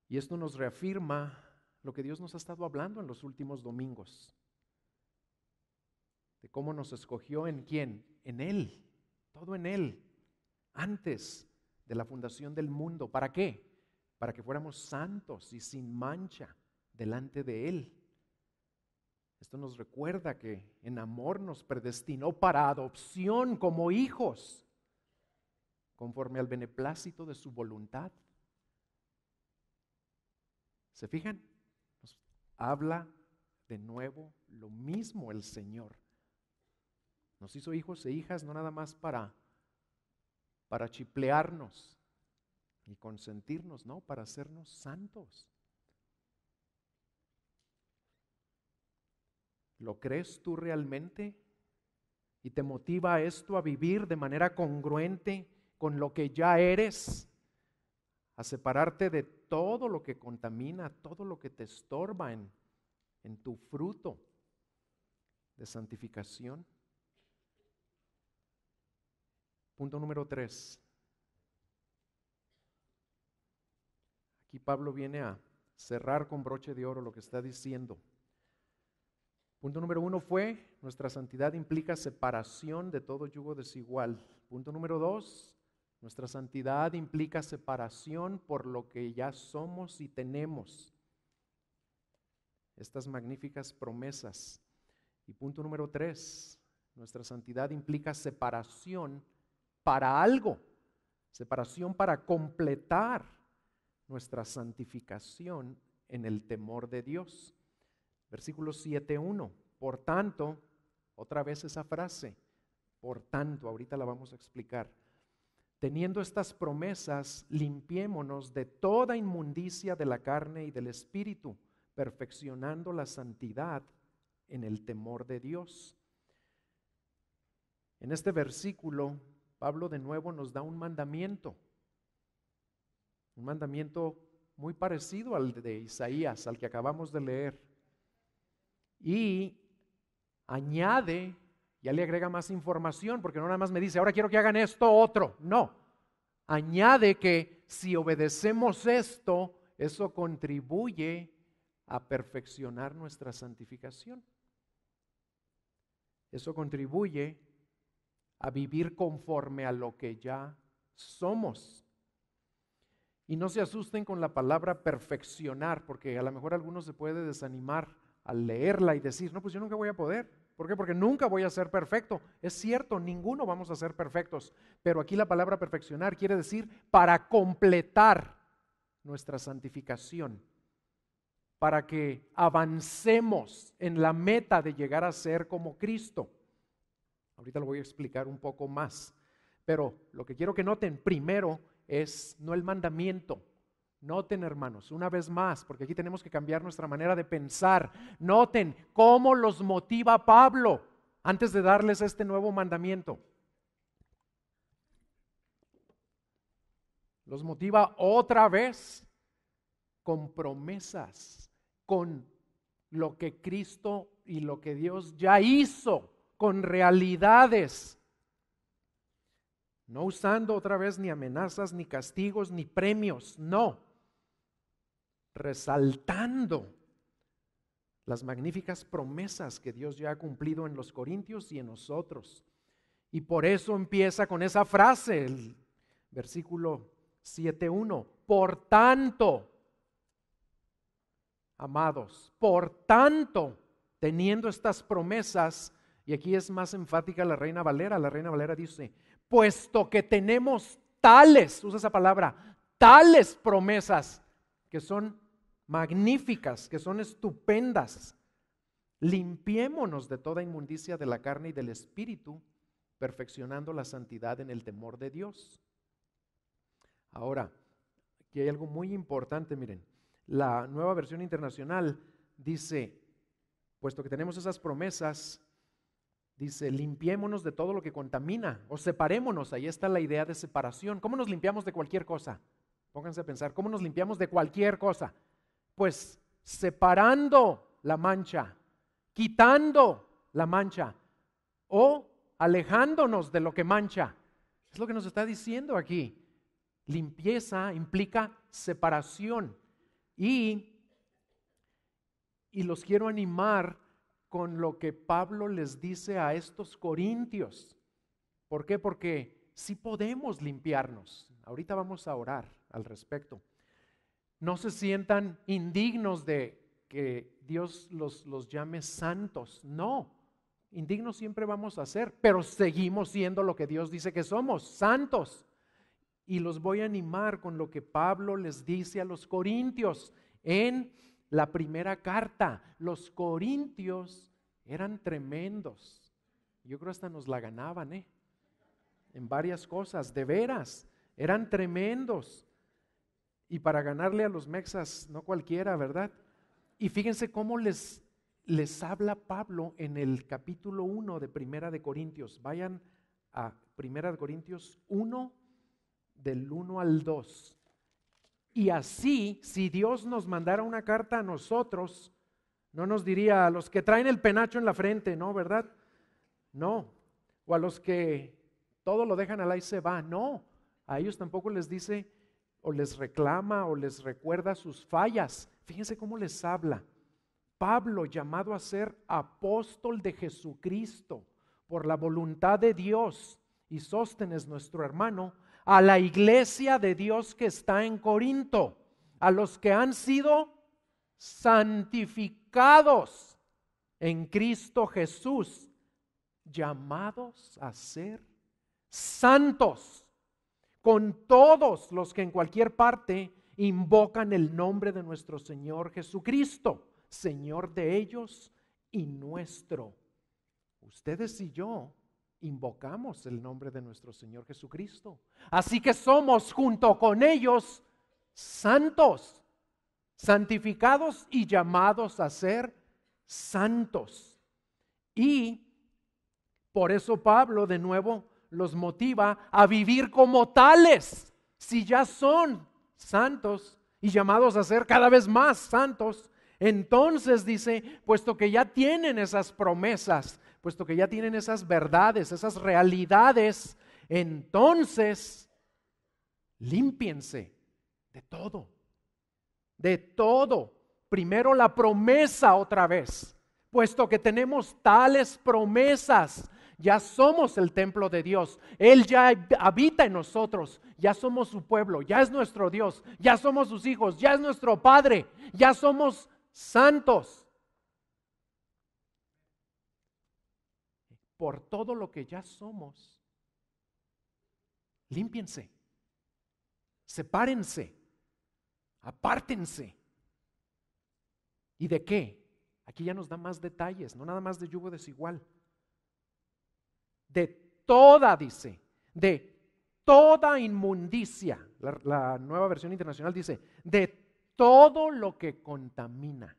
Y esto nos reafirma lo que Dios nos ha estado hablando en los últimos domingos. De cómo nos escogió en quién, en Él, todo en Él, antes de la fundación del mundo. ¿Para qué? Para que fuéramos santos y sin mancha delante de Él. Esto nos recuerda que en amor nos predestinó para adopción como hijos, conforme al beneplácito de su voluntad. ¿Se fijan? Nos habla de nuevo lo mismo el Señor. Nos hizo hijos e hijas no nada más para chiplearnos y consentirnos, no, para hacernos santos. ¿Lo crees tú realmente? ¿Y te motiva esto a vivir de manera congruente con lo que ya eres? A separarte de todo lo que contamina, todo lo que te estorba en tu fruto de santificación. Punto número 3. Aquí Pablo viene a cerrar con broche de oro lo que está diciendo. Punto número 1 fue, nuestra santidad implica separación de todo yugo desigual. Punto número 2, Nuestra santidad implica separación por lo que ya somos y tenemos. Estas magníficas promesas. Y punto número 3, nuestra santidad implica separación para algo, separación para completar nuestra santificación en el temor de Dios. Versículo 7:1. Por tanto, otra vez esa frase, por tanto, ahorita la vamos a explicar. Teniendo estas promesas, limpiémonos de toda inmundicia de la carne y del espíritu, perfeccionando la santidad en el temor de Dios. En este versículo, Pablo de nuevo nos da un mandamiento muy parecido al de Isaías, al que acabamos de leer. Y añade, ya le agrega más información, porque no nada más me dice, ahora quiero que hagan esto otro. No, añade que si obedecemos esto, eso contribuye a perfeccionar nuestra santificación. Eso contribuye a vivir conforme a lo que ya somos. Y no se asusten con la palabra perfeccionar, porque a lo mejor algunos se puede desanimar al leerla y decir, no, pues yo nunca voy a poder. ¿Por qué? Porque nunca voy a ser perfecto. Es cierto, ninguno vamos a ser perfectos, pero aquí la palabra perfeccionar quiere decir para completar nuestra santificación, para que avancemos en la meta de llegar a ser como Cristo. Ahorita lo voy a explicar un poco más, pero lo que quiero que noten primero es no el mandamiento. Noten, hermanos, una vez más, porque aquí tenemos que cambiar nuestra manera de pensar. Noten cómo los motiva Pablo antes de darles este nuevo mandamiento. Los motiva otra vez con promesas, con lo que Cristo y lo que Dios ya hizo, con realidades. No usando otra vez ni amenazas, ni castigos, ni premios, no. Resaltando las magníficas promesas que Dios ya ha cumplido en los corintios y en nosotros. Y por eso empieza con esa frase, el versículo 7:1. Por tanto, amados, por tanto, teniendo estas promesas, y aquí es más enfática la Reina Valera dice, puesto que tenemos tales, usa esa palabra, tales promesas que son magníficas, que son estupendas, limpiémonos de toda inmundicia de la carne y del espíritu, perfeccionando la santidad en el temor de Dios. Ahora, aquí hay algo muy importante, miren, la Nueva Versión Internacional dice, puesto que tenemos esas promesas, dice, limpiémonos de todo lo que contamina, o separémonos, ahí está la idea de separación. ¿Cómo nos limpiamos de cualquier cosa? Pónganse a pensar, ¿cómo nos limpiamos de cualquier cosa? Pues separando la mancha, quitando la mancha o alejándonos de lo que mancha. Es lo que nos está diciendo aquí. Limpieza implica separación y los quiero animar con lo que Pablo les dice a estos corintios. ¿Por qué? Porque sí podemos limpiarnos. Ahorita vamos a orar al respecto. No se sientan indignos de que Dios los llame santos. No, indignos siempre vamos a ser, pero seguimos siendo lo que Dios dice que somos, santos. Y los voy a animar con lo que Pablo les dice a los corintios en la primera carta. Los corintios eran tremendos. Yo creo hasta nos la ganaban, en varias cosas, de veras, eran tremendos. Y para ganarle a los mexas, no cualquiera, ¿verdad? Y fíjense cómo les habla Pablo en el capítulo 1 de Primera de Corintios. Vayan a Primera de Corintios 1, del 1 al 2. Y así, si Dios nos mandara una carta a nosotros, no nos diría a los que traen el penacho en la frente, ¿no? ¿Verdad? No. O a los que todo lo dejan al ahí se va, no. A ellos tampoco les dice o les reclama o les recuerda sus fallas. Fíjense cómo les habla. Pablo, llamado a ser apóstol de Jesucristo por la voluntad de Dios, y Sóstenes, nuestro hermano, a la iglesia de Dios que está en Corinto, a los que han sido santificados en Cristo Jesús, llamados a ser santos, con todos los que en cualquier parte invocan el nombre de nuestro Señor Jesucristo, Señor de ellos y nuestro. Ustedes y yo invocamos el nombre de nuestro Señor Jesucristo. Así que somos junto con ellos santos, santificados y llamados a ser santos. Y por eso Pablo de nuevo los motiva a vivir como tales. Si ya son santos y llamados a ser cada vez más santos, entonces dice, puesto que ya tienen esas promesas, puesto que ya tienen esas verdades, esas realidades, entonces límpiense de todo, de todo. Primero la promesa otra vez, puesto que tenemos tales promesas, ya somos el templo de Dios, Él ya habita en nosotros, ya somos su pueblo, ya es nuestro Dios, ya somos sus hijos, ya es nuestro Padre, ya somos santos. Por todo lo que ya somos, límpiense, sepárense, apártense. ¿Y de qué? Aquí ya nos da más detalles, no nada más de yugo desigual. De toda, dice, de toda inmundicia. La Nueva Versión Internacional dice, de todo lo que contamina.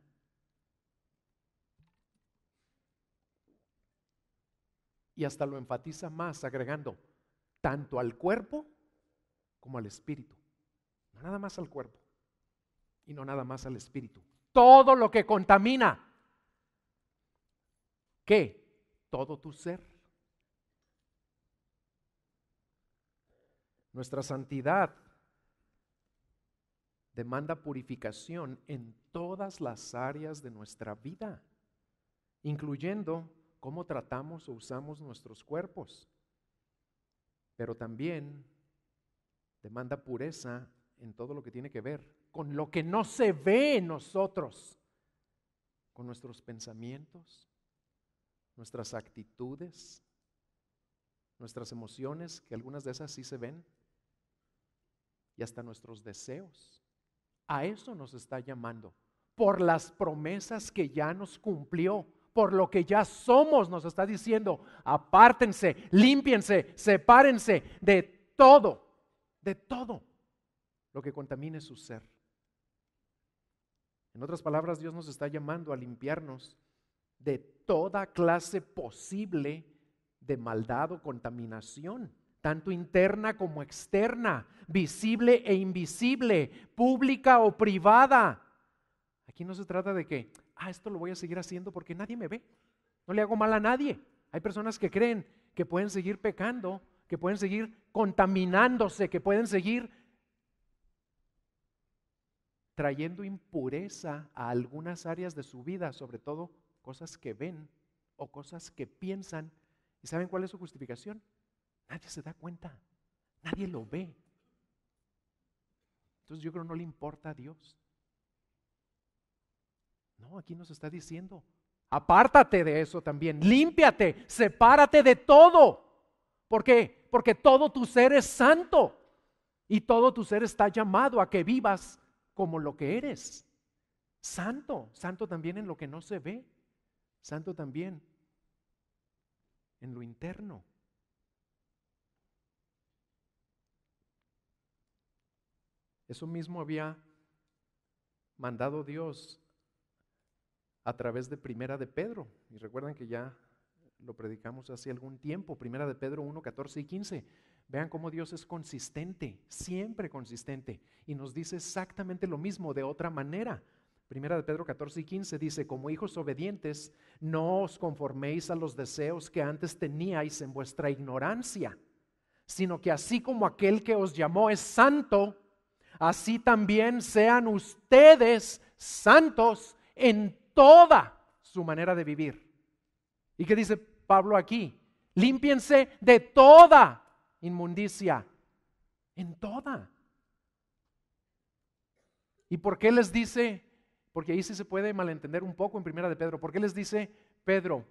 Y hasta lo enfatiza más agregando, tanto al cuerpo como al espíritu. No nada más al cuerpo y no nada más al espíritu. Todo lo que contamina. ¿Qué? Todo tu ser. Nuestra santidad demanda purificación en todas las áreas de nuestra vida, incluyendo cómo tratamos o usamos nuestros cuerpos, pero también demanda pureza en todo lo que tiene que ver con lo que no se ve en nosotros, con nuestros pensamientos, nuestras actitudes, nuestras emociones, que algunas de esas sí se ven, y hasta nuestros deseos. A eso nos está llamando, por las promesas que ya nos cumplió. Por lo que ya somos, nos está diciendo, apártense, límpiense, sepárense de todo lo que contamine su ser. En otras palabras, Dios nos está llamando a limpiarnos de toda clase posible de maldad o contaminación, tanto interna como externa, visible e invisible, pública o privada. Aquí no se trata de que esto lo voy a seguir haciendo porque nadie me ve. No le hago mal a nadie. Hay personas que creen que pueden seguir pecando, que pueden seguir contaminándose, que pueden seguir trayendo impureza a algunas áreas de su vida, sobre todo cosas que ven o cosas que piensan. ¿Y saben cuál es su justificación? Nadie se da cuenta, nadie lo ve. Entonces yo creo que no le importa a Dios. No, aquí nos está diciendo, apártate de eso también, límpiate, sepárate de todo. ¿Por qué? Porque todo tu ser es santo y todo tu ser está llamado a que vivas como lo que eres. Santo, santo también en lo que no se ve, santo también en lo interno. Eso mismo había mandado Dios a través de Primera de Pedro. Y recuerdan que ya lo predicamos hace algún tiempo. Primera de Pedro 1, 14 y 15. Vean cómo Dios es consistente, siempre consistente. Y nos dice exactamente lo mismo de otra manera. Primera de Pedro 14 y 15 dice, como hijos obedientes, no os conforméis a los deseos que antes teníais en vuestra ignorancia, sino que así como aquel que os llamó es santo, así también sean ustedes santos en toda su manera de vivir. ¿Y qué dice Pablo aquí? Límpiense de toda inmundicia. en toda. ¿Y por qué les dice? Porque ahí sí se puede malentender un poco en Primera de Pedro. ¿Por qué les dice Pedro?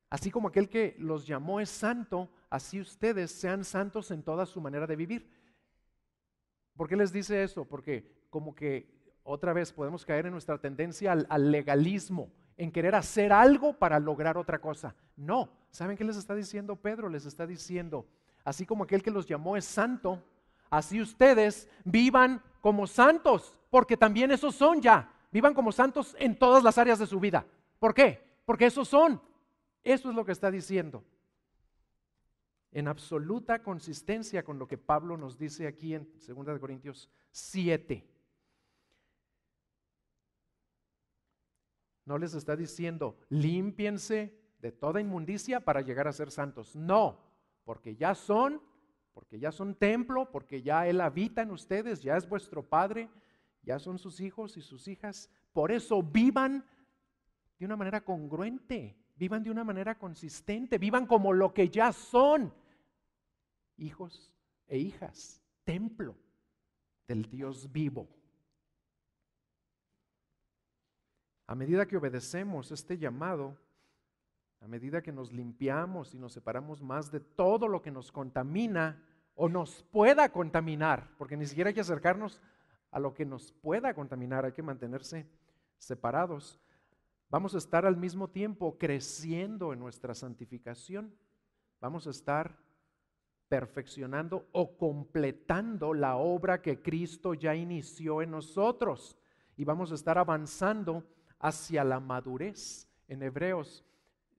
Así como aquel que los llamó es santo, así ustedes sean santos en toda su manera de vivir. ¿Por qué les dice eso? Porque como que otra vez podemos caer en nuestra tendencia al legalismo, en querer hacer algo para lograr otra cosa. No, ¿saben qué les está diciendo Pedro? Les está diciendo, así como aquel que los llamó es santo, así ustedes vivan como santos, porque también esos son ya. Vivan como santos en todas las áreas de su vida. ¿Por qué? Porque esos son. Eso es lo que está diciendo. En absoluta consistencia con lo que Pablo nos dice aquí en 2 Corintios 7. No les está diciendo, límpiense de toda inmundicia para llegar a ser santos. No, porque ya son templo, porque ya Él habita en ustedes, ya es vuestro Padre, ya son sus hijos y sus hijas. Por eso vivan de una manera congruente, vivan de una manera consistente, vivan como lo que ya son, hijos e hijas, templo del Dios vivo. A medida que obedecemos este llamado, a medida que nos limpiamos y nos separamos más de todo lo que nos contamina o nos pueda contaminar, porque ni siquiera hay que acercarnos a lo que nos pueda contaminar, hay que mantenerse separados, vamos a estar al mismo tiempo creciendo en nuestra santificación, vamos a estar perfeccionando o completando la obra que Cristo ya inició en nosotros y vamos a estar avanzando hacia la madurez. En Hebreos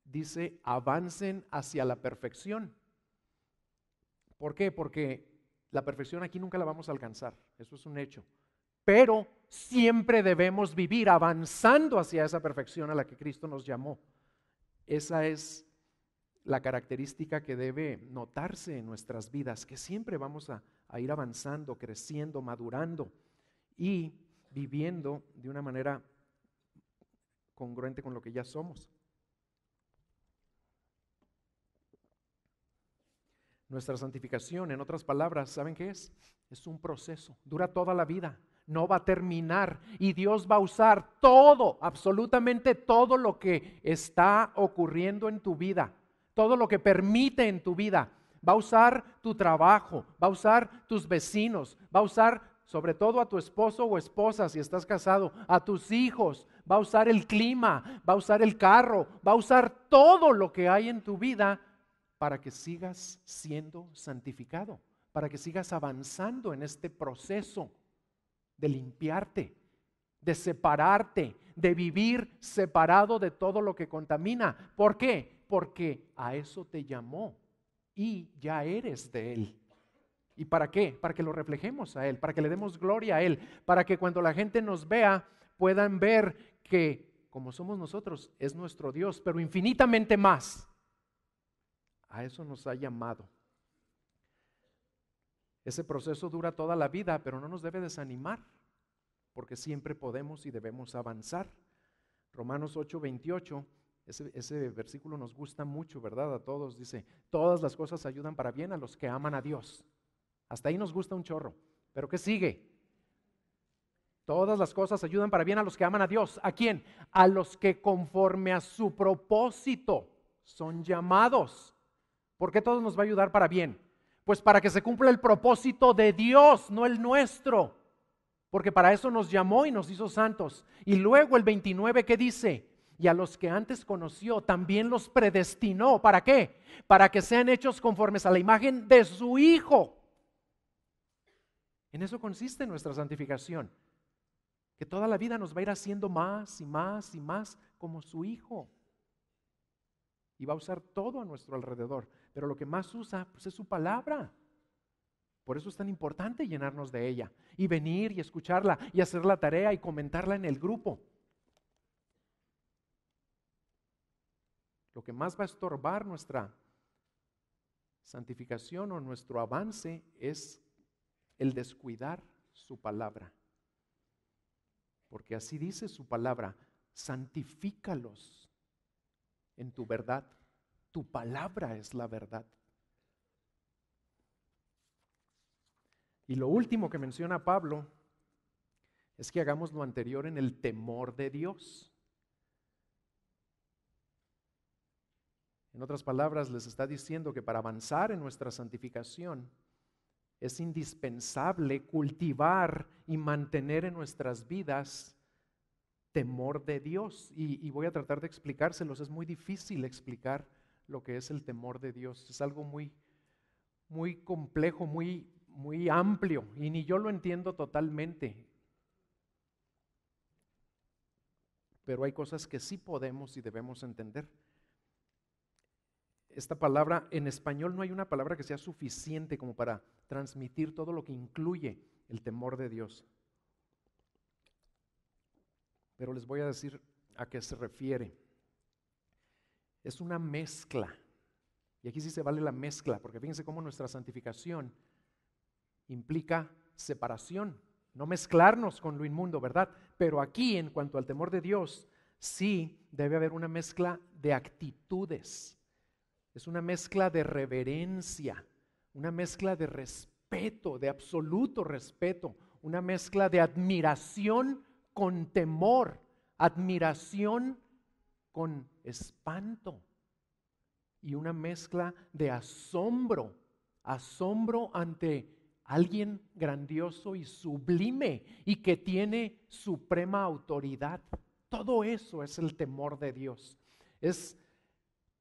dice, avancen hacia la perfección. ¿Por qué? Porque la perfección aquí nunca la vamos a alcanzar, eso es un hecho. Pero siempre debemos vivir avanzando hacia esa perfección a la que Cristo nos llamó. Esa es la característica que debe notarse en nuestras vidas, que siempre vamos a ir avanzando, creciendo, madurando y viviendo de una manera congruente con lo que ya somos. Nuestra santificación, en otras palabras, ¿saben qué es? Es un proceso, dura toda la vida, no va a terminar y Dios va a usar todo, absolutamente todo lo que está ocurriendo en tu vida, todo lo que permite en tu vida. Va a usar tu trabajo, va a usar tus vecinos, va a usar sobre todo a tu esposo o esposa si estás casado, a tus hijos, va a usar el clima, va a usar el carro, va a usar todo lo que hay en tu vida para que sigas siendo santificado, para que sigas avanzando en este proceso de limpiarte, de separarte, de vivir separado de todo lo que contamina. ¿Por qué? Porque a eso te llamó y ya eres de Él. ¿Y para qué? Para que lo reflejemos a Él, para que le demos gloria a Él, para que cuando la gente nos vea puedan ver que como somos nosotros es nuestro Dios, pero infinitamente más. A eso nos ha llamado. Ese proceso dura toda la vida, pero no nos debe desanimar, porque siempre podemos y debemos avanzar. Romanos 8:28, ese versículo nos gusta mucho, ¿verdad? A todos dice, todas las cosas ayudan para bien a los que aman a Dios. Hasta ahí nos gusta un chorro, pero ¿qué sigue? Todas las cosas ayudan para bien a los que aman a Dios. ¿A quién? A los que conforme a su propósito son llamados. ¿Por qué todo nos va a ayudar para bien? Pues para que se cumpla el propósito de Dios, no el nuestro. Porque para eso nos llamó y nos hizo santos. Y luego el 29, ¿qué dice? Y a los que antes conoció también los predestinó. ¿Para qué? Para que sean hechos conformes a la imagen de su Hijo. En eso consiste nuestra santificación. Que toda la vida nos va a ir haciendo más y más y más como su Hijo. Y va a usar todo a nuestro alrededor. Pero lo que más usa pues, es su palabra. Por eso es tan importante llenarnos de ella. Y venir y escucharla y hacer la tarea y comentarla en el grupo. Lo que más va a estorbar nuestra santificación o nuestro avance es el descuidar su palabra. Porque así dice su palabra, santifícalos en tu verdad. Tu palabra es la verdad. Y lo último que menciona Pablo es que hagamos lo anterior en el temor de Dios. En otras palabras, les está diciendo que para avanzar en nuestra santificación es indispensable cultivar y mantener en nuestras vidas temor de Dios. Y voy a tratar de explicárselos. Es muy difícil explicar lo que es el temor de Dios. Es algo muy, muy complejo, muy, muy amplio, y ni yo lo entiendo totalmente. Pero hay cosas que sí podemos y debemos entender. Esta palabra, en español no hay una palabra que sea suficiente como para transmitir todo lo que incluye el temor de Dios. Pero les voy a decir a qué se refiere. Es una mezcla. Y aquí sí se vale la mezcla, porque fíjense cómo nuestra santificación implica separación, no mezclarnos con lo inmundo, ¿verdad? Pero aquí, en cuanto al temor de Dios, sí debe haber una mezcla de actitudes. Es una mezcla de reverencia, una mezcla de respeto, de absoluto respeto, una mezcla de admiración con temor, admiración con espanto y una mezcla de asombro, asombro ante alguien grandioso y sublime y que tiene suprema autoridad. Todo eso es el temor de Dios. Es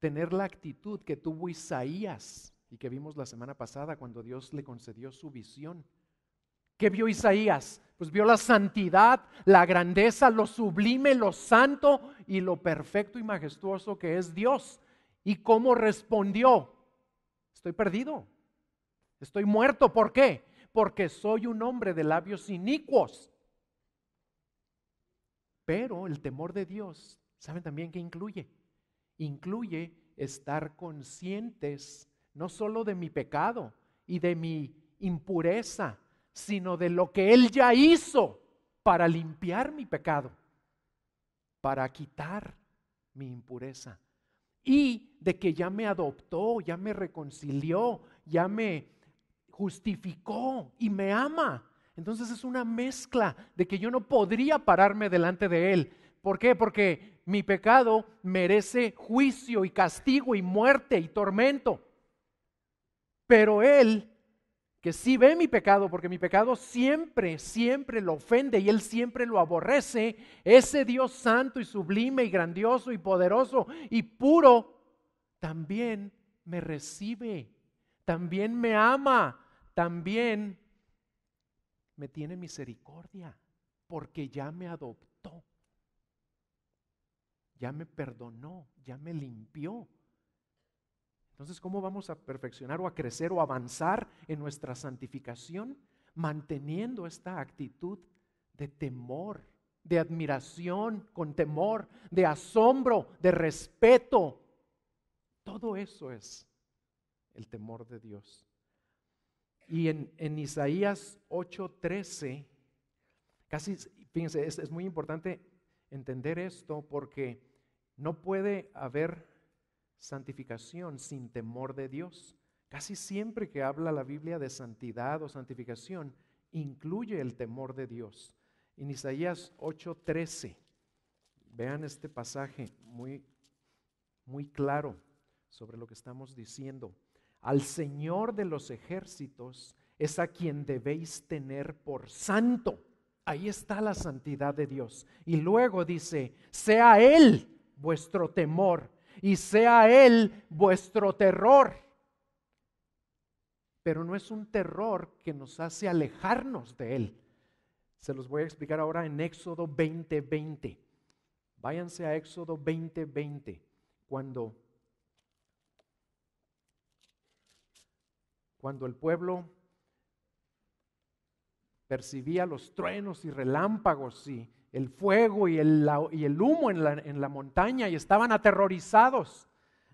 tener la actitud que tuvo Isaías y que vimos la semana pasada cuando Dios le concedió su visión. ¿Qué vio Isaías? Pues vio la santidad, la grandeza, lo sublime, lo santo y lo perfecto y majestuoso que es Dios. ¿Y cómo respondió? Estoy perdido, estoy muerto. ¿Por qué? Porque soy un hombre de labios inicuos. Pero el temor de Dios, ¿saben también qué incluye? Incluye estar conscientes no solo de mi pecado y de mi impureza, sino de lo que Él ya hizo para limpiar mi pecado, para quitar mi impureza, y de que ya me adoptó, ya me reconcilió, ya me justificó y me ama. Entonces es una mezcla de que yo no podría pararme delante de Él. ¿Por qué? Porque mi pecado merece juicio y castigo y muerte y tormento. Pero Él, que sí ve mi pecado, porque mi pecado siempre, siempre lo ofende y Él siempre lo aborrece, ese Dios santo y sublime y grandioso y poderoso y puro, también me recibe, también me ama, también me tiene misericordia, porque ya me adoptó, ya me perdonó, ya me limpió. Entonces, ¿cómo vamos a perfeccionar o a crecer o avanzar en nuestra santificación? Manteniendo esta actitud de temor, de admiración con temor, de asombro, de respeto. Todo eso es el temor de Dios. Y en Isaías 8:13, casi, fíjense, es muy importante entender esto porque no puede haber santificación sin temor de Dios. Casi siempre que habla la Biblia de santidad o santificación, incluye el temor de Dios. En Isaías 8:13, vean este pasaje muy, muy claro sobre lo que estamos diciendo. Al Señor de los ejércitos es a quien debéis tener por santo. Ahí está la santidad de Dios. Y luego dice, sea Él vuestro temor y sea Él vuestro terror. Pero no es un terror que nos hace alejarnos de Él. Se los voy a explicar ahora en Éxodo 20:20. Váyanse a Éxodo 20:20, cuando el pueblo percibía los truenos y relámpagos y el fuego y el humo en la montaña y estaban aterrorizados.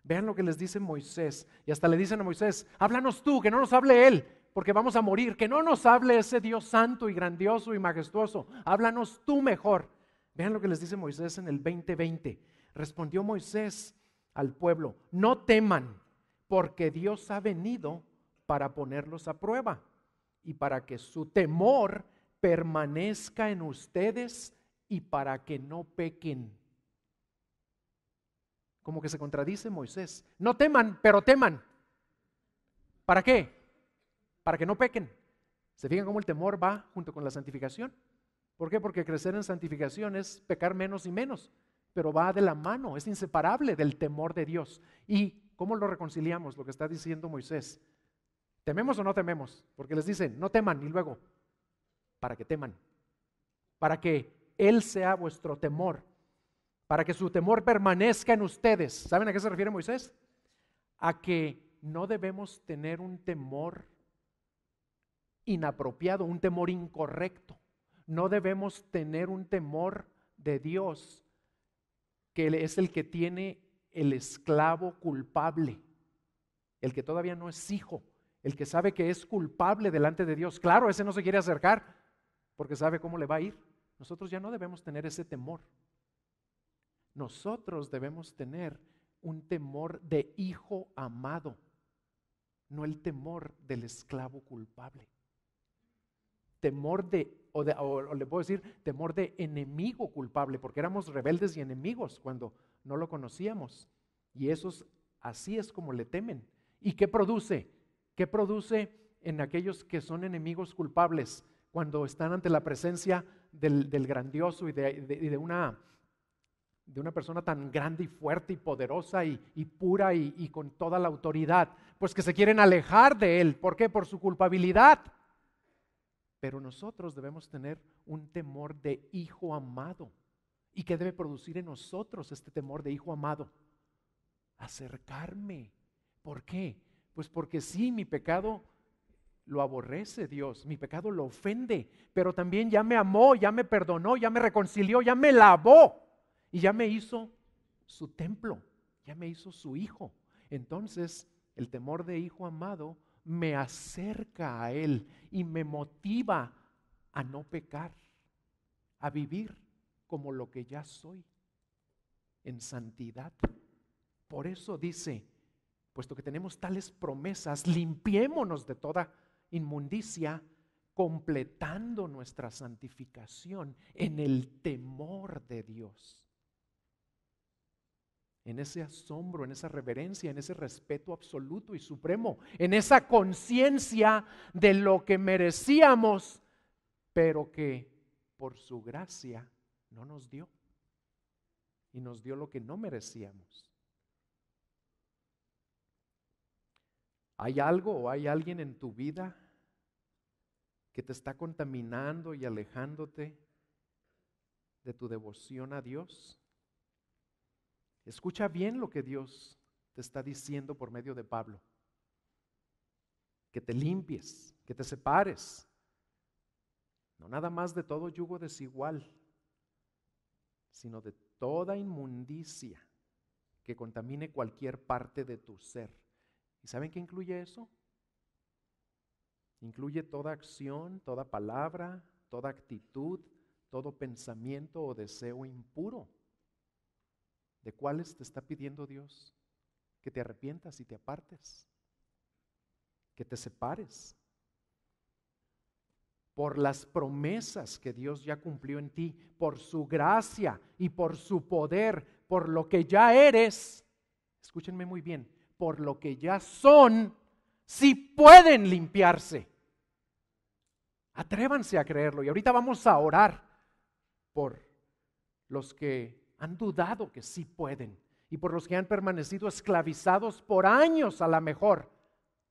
Vean lo que les dice Moisés, y hasta le dicen a Moisés, háblanos tú, que no nos hable él, porque vamos a morir, que no nos hable ese Dios santo y grandioso y majestuoso, háblanos tú mejor. Vean lo que les dice Moisés en el 20:20. Respondió Moisés al pueblo, no teman, porque Dios ha venido para ponerlos a prueba, y para que su temor permanezca en ustedes y para que no pequen. Como que se contradice Moisés. No teman, pero teman. ¿Para qué? Para que no pequen. ¿Se fijan cómo el temor va junto con la santificación? ¿Por qué? Porque crecer en santificación es pecar menos y menos, pero va de la mano, es inseparable del temor de Dios. ¿Y cómo lo reconciliamos? Lo que está diciendo Moisés. ¿Tememos o no tememos? Porque les dice, no teman, y luego, para que teman, para que Él sea vuestro temor, para que su temor permanezca en ustedes. ¿Saben a qué se refiere Moisés? A que no debemos tener un temor inapropiado, un temor incorrecto. No debemos tener un temor de Dios que es el que tiene el esclavo culpable, el que todavía no es hijo, el que sabe que es culpable delante de Dios. Claro, ese no se quiere acercar porque sabe cómo le va a ir. Nosotros ya no debemos tener ese temor. Nosotros debemos tener un temor de hijo amado, no el temor del esclavo culpable. Temor o le puedo decir, temor de enemigo culpable, porque éramos rebeldes y enemigos cuando no lo conocíamos. Y esos, así es como le temen. ¿Y qué produce? ¿Qué produce en aquellos que son enemigos culpables cuando están ante la presencia del grandioso y de una persona tan grande y fuerte y poderosa y pura y con toda la autoridad? Pues que se quieren alejar de él. ¿Por qué? Por su culpabilidad. Pero nosotros debemos tener un temor de hijo amado. ¿Y qué debe producir en nosotros este temor de hijo amado? Acercarme. ¿Por qué? Pues porque sí, mi pecado lo aborrece Dios, mi pecado lo ofende, pero también ya me amó, ya me perdonó, ya me reconcilió, ya me lavó y ya me hizo su templo, ya me hizo su hijo. Entonces, el temor de hijo amado me acerca a Él y me motiva a no pecar, a vivir como lo que ya soy, en santidad. Por eso dice, puesto que tenemos tales promesas, limpiémonos de toda inmundicia, completando nuestra santificación en el temor de Dios. En ese asombro, en esa reverencia, en ese respeto absoluto y supremo, en esa conciencia de lo que merecíamos, pero que por su gracia no nos dio, y nos dio lo que no merecíamos. ¿Hay algo o hay alguien en tu vida que te está contaminando y alejándote de tu devoción a Dios? Escucha bien lo que Dios te está diciendo por medio de Pablo. Que te limpies, que te separes. No nada más de todo yugo desigual, sino de toda inmundicia que contamine cualquier parte de tu ser. ¿Y saben qué incluye eso? Incluye toda acción, toda palabra, toda actitud, todo pensamiento o deseo impuro. ¿De cuáles te está pidiendo Dios? Que te arrepientas y te apartes, que te separes. Por las promesas que Dios ya cumplió en ti, por su gracia y por su poder, por lo que ya eres, escúchenme muy bien, por lo que ya son, sí pueden limpiarse. Atrévanse a creerlo. Y ahorita vamos a orar por los que han dudado que sí pueden y por los que han permanecido esclavizados por años a lo mejor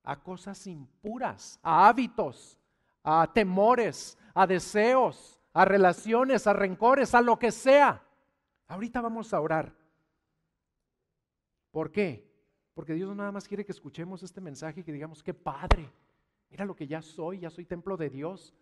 a cosas impuras, a hábitos, a temores, a deseos, a relaciones, a rencores, a lo que sea. Ahorita vamos a orar. ¿Por qué? Porque Dios no nada más quiere que escuchemos este mensaje y que digamos, qué padre, mira lo que ya soy templo de Dios.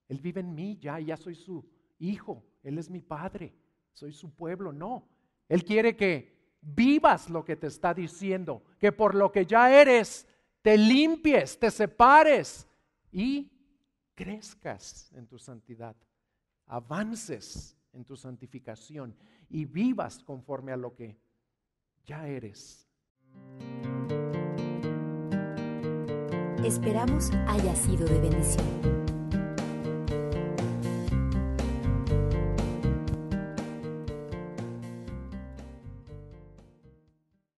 Él vive en mí ya soy su hijo, Él es mi padre, soy su pueblo. No, Él quiere que vivas lo que te está diciendo, que por lo que ya eres, te limpies, te separes y crezcas en tu santidad, avances en tu santificación y vivas conforme a lo que ya eres. Esperamos haya sido de bendición.